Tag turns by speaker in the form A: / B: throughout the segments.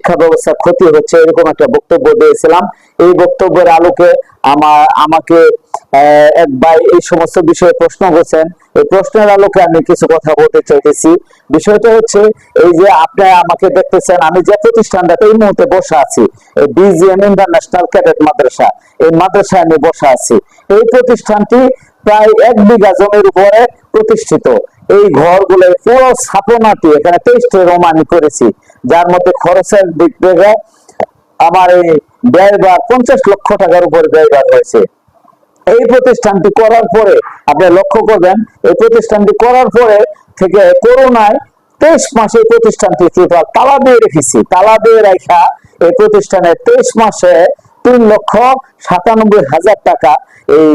A: শিক্ষা ব্যবস্থা ক্ষতি হচ্ছে, এরকম একটা বক্তব্য দিয়েছিলাম। এই বক্তব্যের আলোকে আমাকে এক ভাই এই সমস্ত বিষয়ে প্রশ্ন করছেন। এই প্রশ্নের আলোকে আমি কিছু কথা বলতে চাইতেছি। বিষয়টা হচ্ছে এই যে আপনি আমাকে দেখতেছেন, আমি যে প্রতিষ্ঠানটাতে এই মুহূর্তে বসে আছি, এই বিজিএম ইন্টারন্যাশনাল ক্যাডেট মাদ্রাসা, এই মাদ্রাসায় আমি বসে আছি। এই প্রতিষ্ঠানটি প্রায় 1 বিঘা জমির উপরে প্রতিষ্ঠিত। এই ঘরগুলো পুরো স্থাপনাটি, এখানে 23টি রুম আমি করেছি, যার মধ্যে খরচের দিক থেকে আমার এই ব্যয়ভার 50 লক্ষ টাকার উপরে ব্যয়ভার হয়েছে। এই প্রতিষ্ঠানটি করার পরে আপনি লক্ষ্য করবেন, এই প্রতিষ্ঠানটি করার পরে থেকে করোনায় 23 মাসে এই প্রতিষ্ঠানটি টোটাল তালা দিয়ে রেখেছি। তালা দিয়ে রাখা এই প্রতিষ্ঠানে 23 মাসে 3,97,000 টাকা এই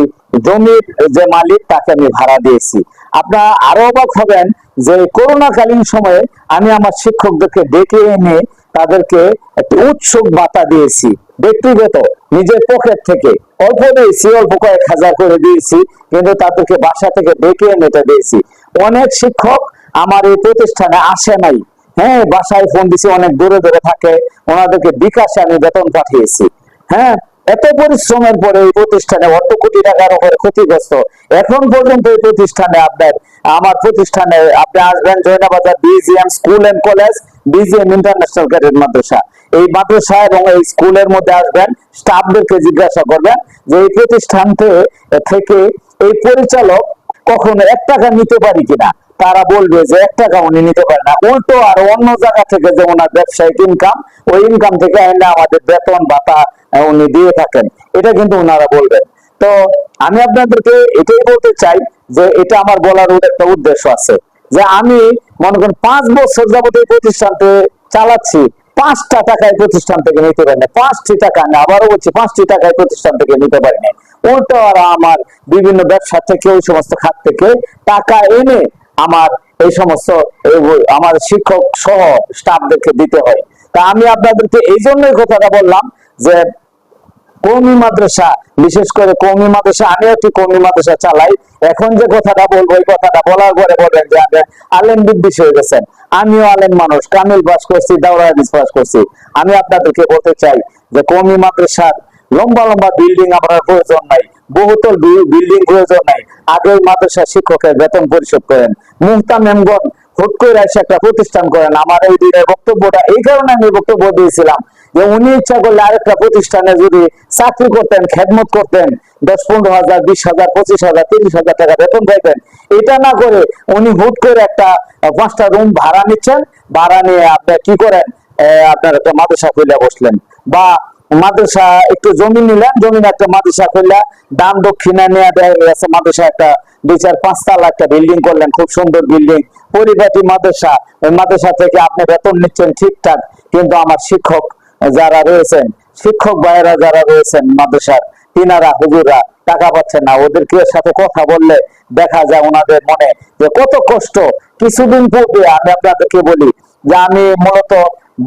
A: জমির যে মালিক তাকে আমি ভাড়া দিয়েছি। আপনারা আরো অবাক হবেন যে করোনাকালীন সময়ে আমি আমার শিক্ষকদেরকে ডেকে এনে তাদেরকে একটি উৎসব ভাতা দিয়েছি, ব্যক্তিগত নিজের পকেট থেকে অল্প দিয়েছি, অল্প কয়েক হাজার করে দিয়েছি, কিন্তু তাদেরকে বাসা থেকে ডেকে এনে এটা দিয়েছি। অনেক শিক্ষক আমার এই প্রতিষ্ঠানে আসে নাই, হ্যাঁ, বাসায় ফোন দিছি, অনেক দূরে দূরে থাকে, ওনাদেরকে বিকাশে আমি বেতন পাঠিয়েছি। হ্যাঁ, এত পরিশ্রমের পরে এই প্রতিষ্ঠানে অর্ধ কোটি টাকার উপরে ক্ষতিগ্রস্ত। এখন পর্যন্ত এই প্রতিষ্ঠানে আমার প্রতিষ্ঠানে আপনি আসবেন Joynabazar BGM school and college, BGM international cadet Madrasa, এই মাদ্রাসা এবং এই স্কুলের মধ্যে আসবেন, স্টাফদেরকে জিজ্ঞাসা করবেন যে এই প্রতিষ্ঠান থেকে এই পরিচালক কখনো 1 টাকা নিতে পারি কিনা। তারা বলবে যে 1 টাকা উনি নিতে পারে না, উল্টো আর অন্য জায়গা থেকে যে ওনার ব্যবসায়িক ইনকাম, ওই ইনকাম থেকে এনে আমাদের বেতন ভাতা উনি দিয়ে থাকেন, এটা কিন্তু ওনারা বলবেন। তো আমি আপনাদেরকে এটাই বলতে চাই যে এটা আমার বলার একটা উদ্দেশ্য আছে, যে আমি মনে করেন 5 বছর যাবত এই প্রতিষ্ঠানকে চালাচ্ছি, 5টা টাকায় প্রতিষ্ঠান থেকে নিতে পারি না, 5টি টাকা না, আবারও বলছি 5টি টাকায় প্রতিষ্ঠান থেকে নিতে পারি না। উল্টো আর আমার বিভিন্ন ব্যবসা থেকে, ওই সমস্ত খাত থেকে টাকা এনে আমার এই সমস্ত আমার শিক্ষক সহ স্টাফদেরকে দিতে হয়। তা আমি আপনাদেরকে এই জন্যই কথাটা বললাম যে কওমি মাদ্রাসা, বিশেষ করে কওমি মাদ্রাসা, আমি একটি কওমি মাদ্রাসা চালাই। এখন যে কথাটা বলবো, এই কথাটা বলার পরে বলবেন যে আপনি আলেম বিদ্বেষ হয়ে গেছেন। আমিও আলেম মানুষ, কামিল পাস করছি, দাওরা হাদিস পাস করছি। আমি আপনাদেরকে বলতে চাই যে কওমি মাদ্রাসার লম্বা লম্বা বিল্ডিং আমার প্রয়োজন নাই, বহুতল বিল্ডিং প্রয়োজন নাই। আগে মাদ্রাসা শিক্ষকের বেতন পরিশোধ করেন, মুহতামেমগণ হুট করে এসে একটা প্রতিষ্ঠান করেন। আমার এই দিনের বক্তব্যটা এই কারণে আমি বক্তব্য দিয়েছিলাম যে উনি ইচ্ছা করলে আরেকটা প্রতিষ্ঠানে যদি চাকরি করতেন, খেদমত করতেন, 10-15,000, 20,000, 25,000, 30,000 টাকা বেতন পাইতেন। এটা না করে উনি হুট করে একটা 5টা রুম ভাড়া নিচ্ছেন, ভাড়া নিয়ে আপনি কি করেন, আপনার একটা মাদ্রাসা খুলে বসলেন, বা মাদ্রাসা একটু জমি নিলেন, জমির একটা মাদ্রাসা খুললে দান দক্ষিণা নেওয়া দেয়, মাদ্রাসা একটা 2-4-5 তলা একটা বিল্ডিং করলেন, খুব সুন্দর বিল্ডিং, পরিপাটি মাদ্রাসা। ওই মাদ্রাসা থেকে আপনি বেতন নিচ্ছেন ঠিকঠাক, কিন্তু আমার শিক্ষক যারা রয়েছেন, শিক্ষক ভাইয়েরা যারা রয়েছেন মাদ্রাসার, তিনারা হুজুররা টাকা পাচ্ছেন না। ওদেরকে সাথে কথা বললে দেখা যায় ওনাদের মনে যে কত কষ্ট। কিছুদিন পূর্বে আমি আপনাদেরকে বলি যে আমি মূলত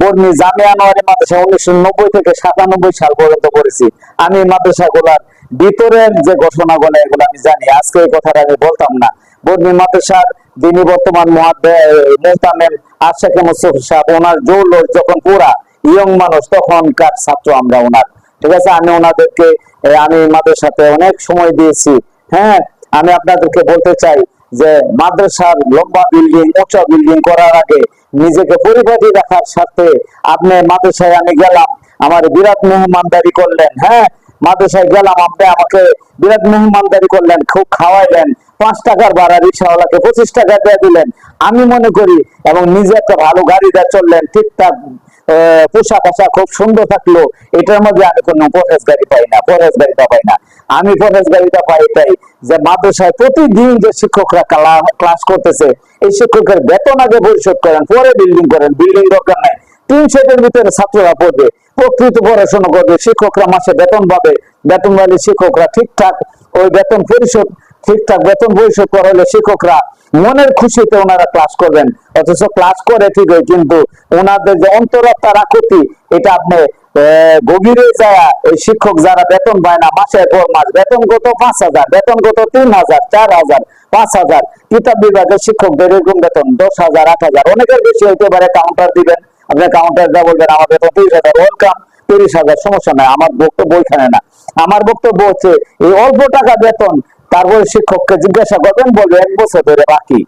A: বর্মি জামিয়া আনোয়ারি মাদ্রাসা 1990 থেকে 97 সাল পর্যন্ত পড়েছি। আমি মাদ্রাসাগুলার ভিতরের যে ঘটনাগুলো এগুলো আমি জানি, আজকে এই কথাটা আমি বলতাম না। বর্মি মাদ্রাসার যিনি বর্তমান মুহতামেম আশরাফ মুস্তফা সাহেব, ওনার জৌলস যখন পুরা ইয়ং মানুষ, তখনকার ছাত্র আমরা ওনার, ঠিক আছে। আমি ওনাদেরকে আমি মাদ্রাসাতে অনেক সময় দিয়েছি। হ্যাঁ, আমি আপনাদেরকে বলতে চাই যে মাদ্রাসার লম্বা বিল্ডিং, উঁচা বিল্ডিং করার আগে নিজেকে পরিপাটি রাখার সাথে আপনি মাদ্রাসায় আমি গেলাম, আমার বিরাট মেহমানদারি করলেন। হ্যাঁ, মাদ্রাসায় গেলাম, আপনি আমাকে বিরাট মেহমানদারি করলেন, খুব খাওয়াইলেন, 5 টাকার ভাড়া রিক্সাওয়ালাকে 25 টাকা দিয়ে দিলেন। আমি মনে করি, এবং নিজে একটা ভালো গাড়িতে চললেন, ঠিকঠাক পোশাক আশাক খুব সুন্দর থাকলো, এটার মধ্যে আমি কোনো পরহেজগারি পাই না, পরহেজগারিতা পাই না। আমি পরহেজগারিতা পাই এটাই যে মাদ্রাসায় প্রতিদিন যে শিক্ষকরা ক্লাস করতেছে, এই শিক্ষকের বেতন আগে পরিশোধ করেন, পরে বিল্ডিং করেন। বিল্ডিং দরকার নাই, 3 সেটের ভিতরে ছাত্ররা পড়বে, প্রকৃত পড়াশোনা করবে, শিক্ষকরা মাসে বেতন পাবে। বেতনওয়ালী শিক্ষকরা ঠিকঠাক ওই বেতন পরিশোধ করালে শিক্ষকরা মনের খুশিতে ওনারা ক্লাস করবেন। অথচ ক্লাস করে ঠিকই, কিন্তু ওনাদের যে অন্তরাত্মার আকুতি, এটা আপনি গভীরে যায় ওই শিক্ষক যারা বেতন পায় না, মাসের পর মাস বেতন কত 5,000, বেতন কত 3,000, 4,000, 5,000, কিতাব বিভাগের শিক্ষকদের এরকম বেতন 10,000, 8,000, অনেকের বেশি হইতে পারে। কাউন্টার দিবেন, আপনি কাউন্টারটা বলবেন আমার বেতন 30,000, ওয়েলকাম, 30,000, সমস্যা নাই। আমার বক্তব্য ওইখানে না। আমার বক্তব্য হচ্ছে এই অল্প টাকা বেতন, তারপরে শিক্ষককে জিজ্ঞাসা করবেন, বলবে 1 বছর ধরে বাকি।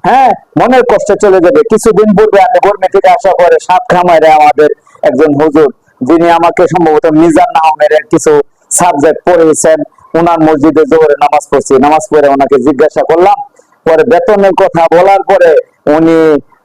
A: হ্যাঁ, মনের কষ্টে চলে যাবে। কিছুদিন পূর্বে আমি বর্মি থেকে আসার পরে সাত খামারে আমাদের একজন হুজুর, যিনি আমাকে সম্ভবত মিজান নামের কিছু সাবজেক্ট পড়িয়েছেন, ওনার মসজিদে জোহরে নামাজ পড়ছি, নামাজ পড়ে ওনাকে জিজ্ঞাসা করলাম, পরে বেতনের কথা বলার পরে উনি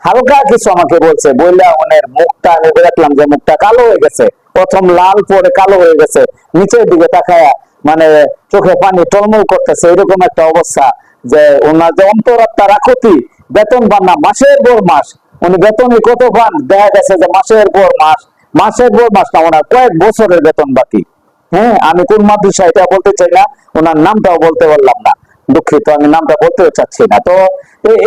A: হালকা কিছু আমাকে বলছে, বললে ওনার মুখটা আমি দেখলাম যে মুখটা কালো হয়ে গেছে, প্রথম লাল পরে কালো হয়ে গেছে, নিচের দিকে তাকায়া মানে চোখে পানি টলমল করতেছে, এরকম একটা অবস্থা। যে ওনার যে অন্তরাত্মার আকুতি, বেতন পান না মাসের পর মাস, উনি বেতনই কত পান, দেখা গেছে যে মাসের পর মাস, মাসের পর মাস না, ওনার কয়েক বছরের বেতন বাকি। হ্যাঁ, আমি কোন মাদ্রাসা এটা বলতে চাই না, ওনার নামটাও বলতে পারলাম না, দুঃখিত, আমি নামটা বলতেও চাচ্ছি না। তো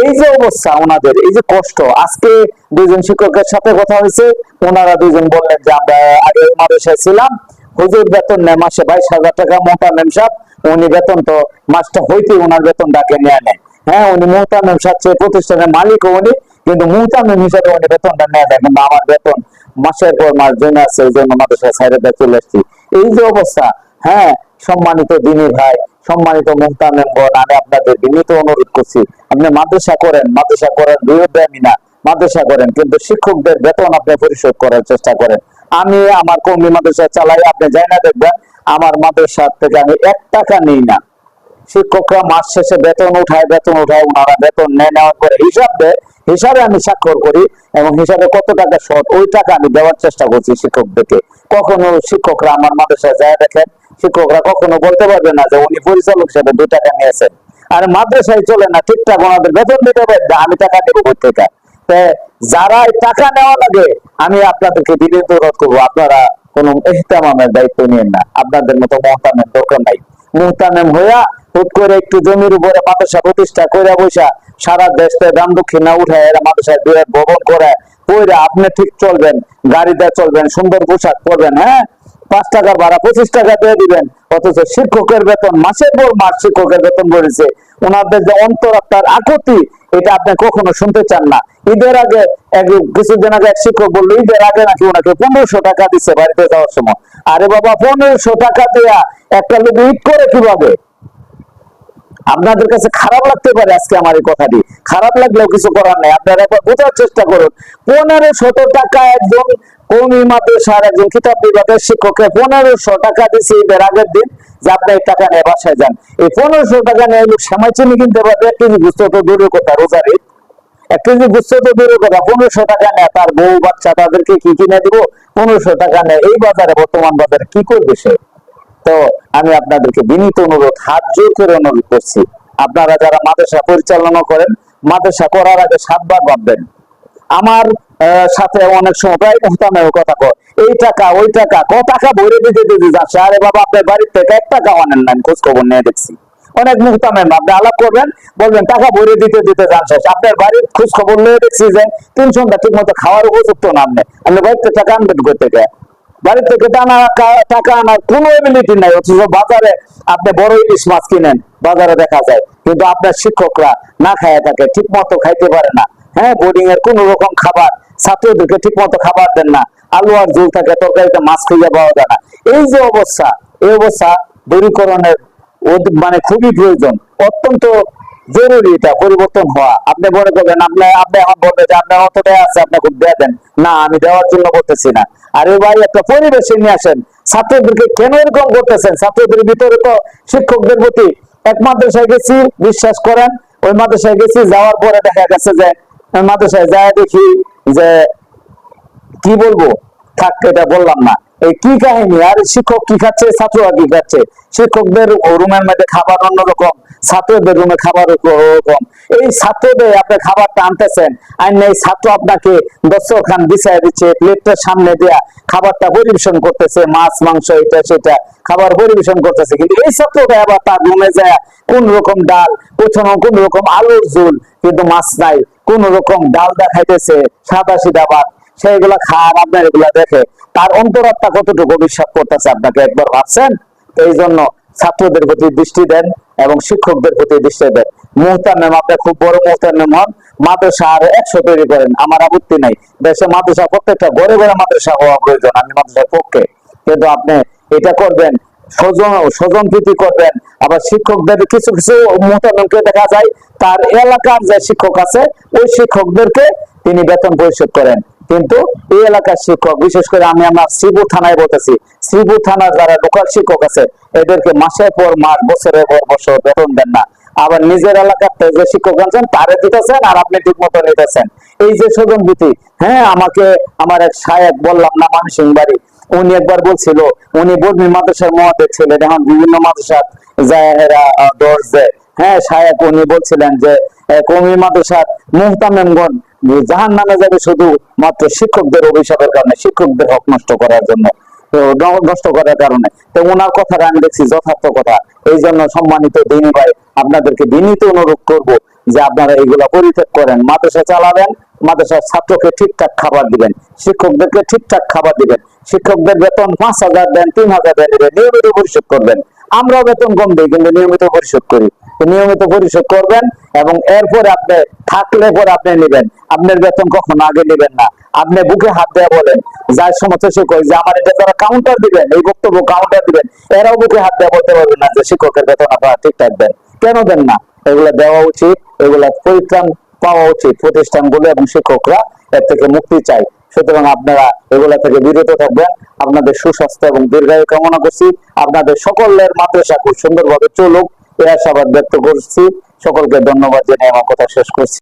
A: এই যে অবস্থা ওনাদের, এই যে কষ্ট, আজকে দুইজন শিক্ষকের সাথে কথা হয়েছে, ওনারা দুইজন বললেন যে আমরা আগে মাদ্রাসায় ছিলাম, হুজুর বেতন নেয় মাসে 22,000 টাকা, মোহতামেম সাহেব উনি বেতন তো মাসটা হইতে ওনার বেতনটাকে নিয়ে নেয়। হ্যাঁ, উনি মোহতামেম সাহেব প্রতিষ্ঠানের মালিক উনি, কিন্তু মোহতামেম হিসেবে উনি বেতনটা নিয়ে নেয়, কিন্তু আমার বেতন মাসের পর মাস জন্য আছে, এই জন্য মাদ্রাসায় সাইডে চলে এসেছি। এই যে অবস্থা, হ্যাঁ, সম্মানিত দিনী ভাই, সম্মানিত মুহতামিমগণ, আমি আপনাদের বিনীত অনুরোধ করছি, আপনি মাদ্রাসা করেন, মাদ্রাসা করার বিরুদ্ধে আমি না, মাদ্রাসা করেন, কিন্তু শিক্ষকদের বেতন আপনি পরিশোধ করার চেষ্টা করেন। আমি আমার কওমি মাদ্রাসা চালাই, আপনি যাই না দেখবেন আমার মাদ্রাসা থেকে আমি 1 টাকা নিই না। শিক্ষকরা মাস শেষে বেতন উঠায়, ওনারা বেতন নেওয়ার পরে হিসাবে আমি স্বাক্ষর করি, এবং হিসাবে কত টাকা শর্ট, ওই টাকা আমি দেওয়ার চেষ্টা করছি শিক্ষকদেরকে। কখনো শিক্ষকরা আমার মাদ্রাসায় যায় দেখেন, শিক্ষকরা কখনো বলতে পারবে না যে উনি পরিচালক হিসেবে 2 টাকা নিয়েছেন। আর মাদ্রাসায় চলে না ঠিকঠাক, ওনাদের বেতন দিতে পারে, আমি টাকা দেবো কোথেকে? যারা টাকা নেওয়া লাগে, আমি আপনাদেরকে বিনীত অনুরোধ করবো, আপনারা কোন ইহতেমামের দায়িত্ব নিয়েন না, আপনাদের মতো মুহতামেম দরকার নাই। মুহতামেম হইয়া হুট করে একটু জমির উপরে মাদ্রাসা প্রতিষ্ঠা করে বসা, সারা দেশে দান দক্ষিণা উঠায় এরা মাদ্রাসায় বিরাট ভবন করে পইরা আপনি ঠিক চলবেন, গাড়িতে চলবেন, সুন্দর পোশাক পরবেন, হ্যাঁ, 5 টাকার ভাড়া 25 টাকা দিয়ে দিবেন, অথচ শিক্ষকের বেতন মাসের পর মাস শিক্ষকের বেতন বলেছে। ওনাদের যে অন্তরাত্মার আকুতি, এটা আপনি কখনো শুনতে চান না। ঈদের আগে কিছুদিন আগে এক শিক্ষক বললো, ঈদের আগে নাকি ওনাকে 1500 টাকা দিচ্ছে বাড়িতে যাওয়ার সময়। আরে বাবা, 1500 টাকা দেয়া একটা লোক ঈদ করে কিভাবে? আপনাদের কাছে খারাপ লাগতে পারে আজকে আমার এই কথাটি, খারাপ লাগলেও কিছু করার নেই, আপনারা একবার বোঝার চেষ্টা করুন। 1500 টাকা একজন কওমি মাদ্রাসার একজন কিতাব বিভাগের শিক্ষককে 1500 টাকা দিচ্ছে ঈদের আগের দিন, যে আপনি এই টাকা নিয়ে বাসায় যান। এই 1500 টাকা নিয়ে লোক সেমাই চিনি কিনতে পারবে, 1 কেজি গুস্ত তো দূরের কথা, রোজার ঈদ 1 কেজি গুস্ত তো দূরের কথা, 1500 টাকা নেয় তার বউ বাচ্চা তাদেরকে কি কিনে দিব? 1500 টাকা নেয়, এই বাজারে, বর্তমান বাজারে কি করবে সে? তো আমি আপনাদেরকে বিনীত অনুরোধ, হাত জোর করে অনুরোধ করছি, আপনারা যারা মাদ্রাসা পরিচালনা করেন, মাদ্রাসা করার আগে 7 বার ভাববেন। আমার সাথে অনেক সময় প্রায় মুহতামের কথা কয়, এই টাকা ওই টাকা, টাকা ভরে দিতে যাচ্ছে। আরে বাবা, আপনার বাড়ির থেকে 1 টাকা আনেন না, খোঁজ খবর নিয়ে দেখছি। অনেক মুহতামেম আপনি আলাপ করবেন, বলবেন টাকা ভরে দিতে যান শেষ, আপনার বাড়ির খোঁজ খবর নিয়ে দেখছি যে 3 সন্ধ্যা ঠিক মতো খাওয়ার উপযুক্ত না, আপনি বাড়িতে টাকা আনবেন কোথা থেকে? বাড়ি থেকে টাকা আনার কোনো এবিলিটি নাই, অথচ বাজারে আপনি বড় ইলিশ মাছ কিনেন, বাজারে দেখা যায়, কিন্তু আপনার শিক্ষকরা না খায় থাকে, ঠিক মতো খাইতে পারে না। হ্যাঁ, বোর্ডিং এর কোন রকম খাবার ছাত্রদেরকে ঠিক মতো খাবার দেন না, আলু আর ঝোল থাকে, তরকারিতে মাছ খুঁজে পাওয়া যায় না। এই যে অবস্থা, এই অবস্থা দূরীকরণের মানে খুবই প্রয়োজন, অত্যন্ত জরুরি এটা পরিবর্তন হওয়া। আপনি মনে করবেন আপনি এখন বলবেন যে আপনার অতটাই আছে, আপনি খুব দিয়ে দেন, না, আমি দেওয়ার জন্য বলতেছি না। আরে ভাই, একটা পরিবেশে নিয়ে আসেন, ছাত্রদেরকে কেন এরকম করতেছেন? ছাত্রদের ভিতরে তো শিক্ষকদের প্রতি, এক মাদ্রাসায় গেছি, বিশ্বাস করেন, ওই মাদ্রাসায় গেছি, যাওয়ার পরে দেখা গেছে যে মাদ্রাসায় যায় দেখি যে কি বলবো, থাক, এটা বললাম না, এই কি কাহিনী, আর শিক্ষক কি খাচ্ছে, ছাত্ররা কি খাচ্ছে, শিক্ষকদের রুমের মধ্যে খাবার অন্যরকম, ছাত্রদের রুমে খাবার ওরকম। এই ছাত্রদের আপনি খাবারটা আনতেছেন, আর এই ছাত্র আপনাকে দস্তরখান বিছায় দিচ্ছে, প্লেটটার সামনে দেয়া খাবারটা পরিবেশন করতেছে, মাছ মাংস এটা সেটা খাবার পরিবেশন করতেছে, কিন্তু এই ছাত্রটা আবার তার রুমে যায় কোন রকম ডাল, কোন রকম আলুর ঝোল, কিন্তু মাছ নাই, কোন রকম ডাল দেখাইতেছে, সাদা সিধা ভাত, সেইগুলা খান, আপনার এগুলা দেখে তার অন্তরাত্মা কতটুকু বিশ্বাস করতেছে আপনাকে একবার ভাবছেন? এই জন্য ছাত্রদের প্রতি দৃষ্টি দেন এবং শিক্ষকদের প্রতি দৃষ্টি দেন। মুহতামিম, আপনি খুব বড় মুহতামিম হন, মাদ্রাসা আর 100 তৈরি করেন, আমার আপত্তি নাই। দেশে মাদ্রাসা, প্রত্যেকটা ঘরে ঘরে মাদ্রাসা হওয়া প্রয়োজন, আমি মাদ্রাসার পক্ষে। কিন্তু আপনি এটা করবেন, স্বজন প্রীতি করবেন। আবার শিক্ষকদের কিছু কিছু মুহতামিমকে দেখা যায় তার এলাকার যে শিক্ষক আছে ওই শিক্ষকদেরকে তিনি বেতন পরিশোধ করেন, কিন্তু এই এলাকার শিক্ষক, বিশেষ করে আমি আমার শ্রীপুর থানায় বলতেছি, শ্রীপুর থানার যারা লোকাল শিক্ষক আছে এদেরকে মাসের পর মাস, বছরের পর বছর বেতন দেন না। আবার নিজের এলাকাতে যে শিক্ষক আছেন তারে দিতেছেন আর আপনি ঠিক মতো নিতেছেন। এই যে স্বজনপ্রীতি, হ্যাঁ, আমাকে আমার এক সাহেব, বললাম না মানসিং বাড়ি, উনি একবার বলছিল, উনি বর্মী মাদ্রাসার মহাদেব ছিলেন, এখন বিভিন্ন মাদ্রাসার জাহেরা দর্জ দেয়। হ্যাঁ সাহেব, উনি বলছিলেন যে কওমি মাদ্রাসার মুহতামিমগণ জাহান নামে যাবে শুধু মাত্র শিক্ষকদের অভিশাপের কারণে, শিক্ষকদের হক নষ্ট করার জন্য, নষ্ট করার কারণে। তো ওনার কথাটা আমি দেখছি যথার্থ কথা। এই জন্য সম্মানিত দিনী ভাই, আপনাদেরকে বিনীত অনুরোধ করব যে আপনারা এগুলা পরিত্যাগ করেন, মাদ্রাসা চালাবেন, মাদ্রাসার ছাত্রকে ঠিকঠাক খাবার দিবেন, শিক্ষকদেরকে ঠিকঠাক খাবার দিবেন, শিক্ষকদের বেতন 5,000 দেন, 3,000 দেন, নিয়মিত পরিশোধ করবেন। আমরাও বেতন কম দিই কিন্তু নিয়মিত পরিশোধ করি, নিয়মিত পরিশোধ করবেন। এবং এরপরে আপনি থাকলে পরে আপনি নেবেন, আপনার বেতন কখনো আগে নেবেন না। আপনি বুকে হাত দেওয়া বলেন, যার সমস্ত শিক্ষক যে আমার এটা যারা কাউন্টার দিবেন, এই বক্তব্য কাউন্টার দিবেন, এরাও বুকে হাত দেওয়া বলতে পারবেন না যে শিক্ষকের বেতন আপনারা ঠিকঠাক দেন। কেন দেন না? এগুলা দেওয়া উচিত, এগুলা পরিত্রাণ পাওয়া উচিত প্রতিষ্ঠানগুলো, এবং শিক্ষকরা এর থেকে মুক্তি চাই। সুতরাং আপনারা এগুলা থেকে বিরত থাকবেন। আপনাদের সুস্বাস্থ্য এবং দীর্ঘায়ু কামনা করছি। আপনাদের সকলের মাদ্রাসা খুব সুন্দরভাবে চলুক এই আশাবাদ ব্যক্ত করছি। সকলকে ধন্যবাদ জানিয়ে আমার কথা শেষ করছি।